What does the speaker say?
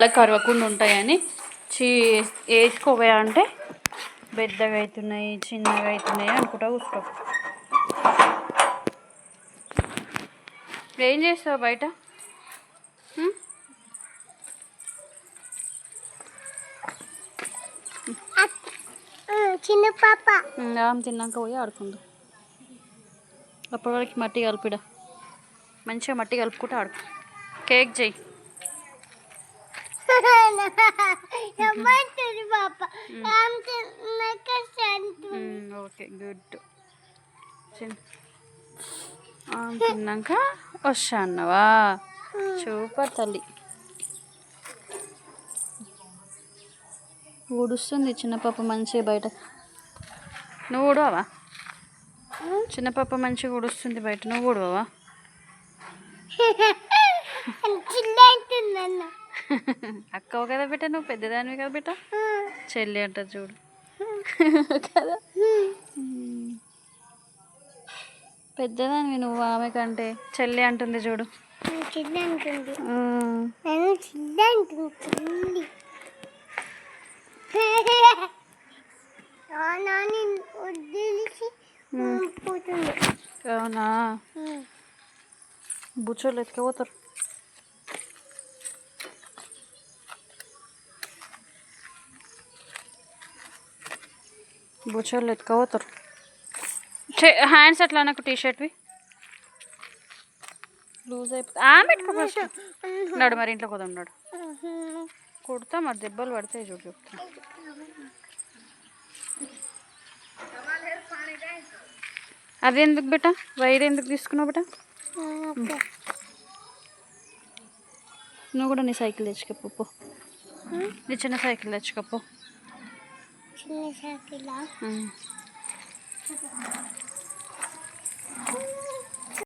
అలా కరవకుండా ఉంటాయని వేసుకోవా అంటే పెద్దగా అవుతున్నాయి చిన్నగా అవుతున్నాయి అనుకుంటా కూర్చో. ఏం చేస్తావు బయట? చిన్న పాప తిన్నాక పోయి ఆడుకుందాం. అప్పటి వరకు మట్టి కలిపిడ, మంచిగా మట్టి కలుపుకుంటూ ఆడుకో. కేక్ చెయ్యి. Okay good. తిన్నాక వస్తా అన్నావా? సూపర్ తల్లి. ఊడుస్తుంది చిన్న పాప మంచిగా బయట. నువ్వు ఊడవా? చిన్న పాప మంచిగా ఊడుస్తుంది బయట, నువ్వు ఊడవా? అక్కవు కదా బిడ్డ, నువ్వు పెద్దదానివి కదా బిడ్డ. చెల్లి అంట చూడు కదా, పెద్దదానివి నువ్వు ఆమె కంటే. చెల్లి అంటుంది చూడు. అవునా? బుచ్చోళ్ళు ఎత్తుకుపోతారు. బుచ్చోళ్ళు ఎత్తుకుపోతారు. హ్యాండ్స్ అట్లా నాకు టీషర్ట్వి లూజ్ అయిపోతుంది. ఉన్నాడు మరి ఇంట్లో కూడా ఉన్నాడు. కుడతా మరి దెబ్బలు పడతాయి చూడు చెప్తా. అది ఎందుకు బిడ్డ? వైర్ ఎందుకు తీసుకున్నావు బిడ్డ? నువ్వు కూడా నీ సైకిల్ తెచ్చుకోపో. నీ చిన్న సైకిల్ తెచ్చుకోపో.